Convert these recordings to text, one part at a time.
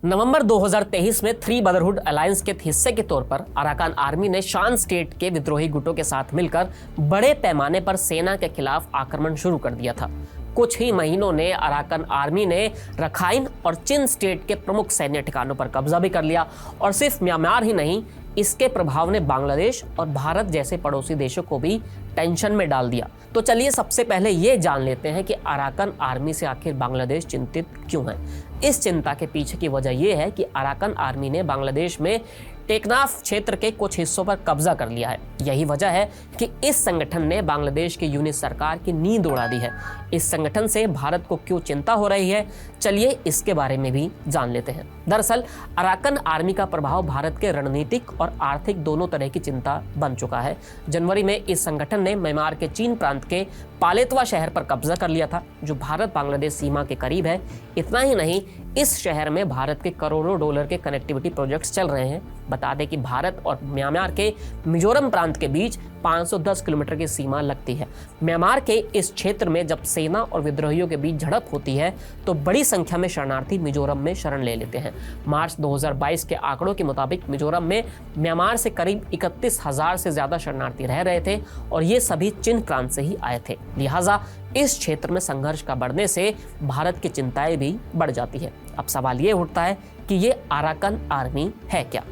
नवंबर 2023 में three brotherhood alliance के हिस्से के तौर पर अराकान आर्मी ने शान स्टेट के विद्रोही गुटों के साथ मिलकर बड़े पैमाने पर सेना के खिलाफ आक्रमण शुरू कर दिया था। कुछ ही महीनों ने अराकान आर्मी ने रखाइन और चिन स्टेट के प्रमुख सैन्य ठिकानों पर कब्जा भी कर लिया और सिर्फ म्यांमार ही नहीं, इसके प्रभाव ने बांग्लादेश और भारत जैसे पड़ोसी देशों को भी टेंशन में डाल दिया। तो चलिए सबसे पहले ये जान लेते हैं कि अराकान आर्मी से आखिर बांग्लादेश चिंतित क्यों है। इस चिंता के पीछे की वजह यह है कि अराकान आर्मी ने बांग्लादेश में टेकनाफ क्षेत्र के कुछ हिस्सों पर कब्जा कर लिया है। यही वजह है कि इस संगठन ने बांग्लादेश की यूनिट सरकार की नींद उड़ा दी है। इस संगठन से भारत को क्यों चिंता हो रही है, चलिए इसके बारे में भी जान लेते हैं। दरअसल अराकान आर्मी का प्रभाव भारत के रणनीतिक और आर्थिक दोनों तरह की चिंता बन चुका है। जनवरी में इस संगठन ने म्यांमार के चीन प्रांत के पालेतवा शहर पर कब्जा कर लिया था, जो भारत बांग्लादेश सीमा के करीब है। इतना ही नहीं, इस शहर में भारत के करोड़ों डॉलर के कनेक्टिविटी प्रोजेक्ट्स चल रहे हैं। बता दें कि भारत और म्यांमार के मिजोरम प्रांत के बीच 510 किलोमीटर की सीमा लगती है। म्यांमार के इस क्षेत्र में जब सेना और विद्रोहियों के बीच झड़प होती है तो बड़ी संख्या में शरणार्थी मिजोरम में शरण ले लेते हैं। मार्च 2022 के आंकड़ों के मुताबिक मिजोरम में म्यांमार से करीब 31,000 से ज्यादा शरणार्थी रह रहे थे और ये सभी चिन प्रांत से ही आए थे। लिहाजा इस क्षेत्र में संघर्ष का बढ़ने से भारत की चिंताएं भी बढ़ जाती है। अब सवाल ये उठता है कि ये अराकान आर्मी है क्या।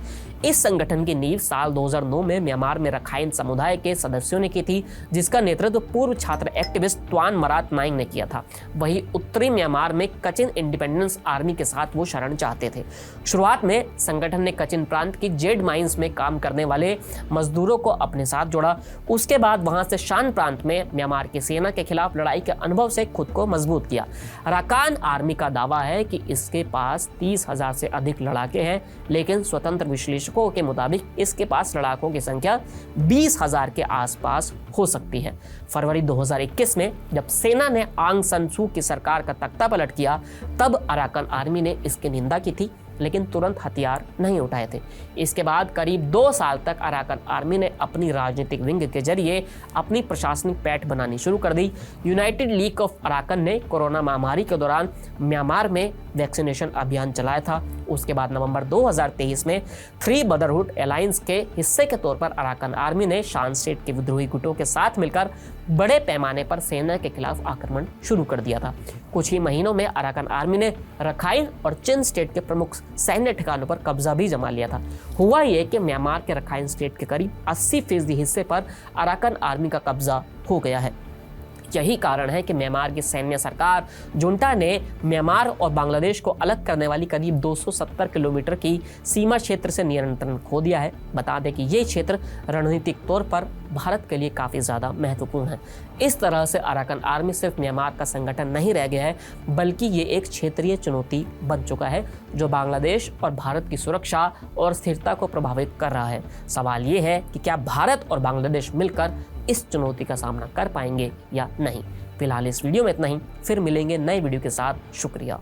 इस संगठन की नींव साल 2009 में म्यांमार में रखाइन समुदाय के सदस्यों ने की थी, जिसका नेतृत्व पूर्व छात्र एक्टिविस्ट त्वान मरात नाइंग ने किया था। वहीं उत्तरी म्यांमार में कचिन इंडिपेंडेंस आर्मी के साथ वो शरण चाहते थे। शुरुआत में संगठन ने कचिन प्रांत की जेड माइंस में काम करने वाले मजदूरों को अपने साथ जोड़ा। उसके बाद वहां से शान प्रांत में म्यांमार की सेना के खिलाफ लड़ाई के अनुभव से खुद को मजबूत किया। अराकान आर्मी का दावा है कि इसके पास 30,000 से अधिक लड़ाके हैं, लेकिन स्वतंत्र विश्लेषक के मुताबिक इसके पास लड़ाकों की संख्या 20,000 के आसपास हो सकती है। फरवरी 2021 में जब सेना ने आंग सान सू की सरकार का तख्ता पलट किया, तब अराकान आर्मी ने इसकी निंदा की थी, लेकिन तुरंत हथियार नहीं उठाए थे। इसके बाद करीब 2 साल तक अराकान आर्मी ने अपनी राजनीतिक विंग के जरिए अपनी प्रशासनिक पैठ बनानी शुरू कर दी। यूनाइटेड लीग ऑफ अराकान ने कोरोना महामारी के दौरान म्यांमार में वैक्सीनेशन अभियान चलाया था। उसके बाद नवंबर 2023 में थ्री ब्रदरहुड अलायंस के हिस्से के तौर पर अराकान आर्मी ने शान स्टेट के विद्रोही गुटों के साथ मिलकर बड़े पैमाने पर सेना के खिलाफ आक्रमण शुरू कर दिया था। कुछ ही महीनों में अराकान आर्मी ने रखाइन और चिन स्टेट के प्रमुख सैन्य ठिकानों पर कब्जा भी जमा लिया था। हुआ ये कि म्यांमार के रखाइन स्टेट के करीब 80% हिस्से पर अराकान आर्मी का कब्जा हो गया है। यही कारण है कि म्यांमार की सैन्य सरकार जुंटा ने म्यांमार और बांग्लादेश को अलग करने वाली करीब 270 किलोमीटर की सीमा क्षेत्र से नियंत्रण खो दिया है। बता दें कि ये क्षेत्र रणनीतिक तौर पर भारत के लिए काफ़ी ज़्यादा महत्वपूर्ण है। इस तरह से अराकान आर्मी सिर्फ म्यांमार का संगठन नहीं रह गया है, बल्कि ये एक क्षेत्रीय चुनौती बन चुका है जो बांग्लादेश और भारत की सुरक्षा और स्थिरता को प्रभावित कर रहा है। सवाल ये है कि क्या भारत और बांग्लादेश मिलकर इस चुनौती का सामना कर पाएंगे या नहीं। फिलहाल इस वीडियो में इतना ही, फिर मिलेंगे नए वीडियो के साथ। शुक्रिया।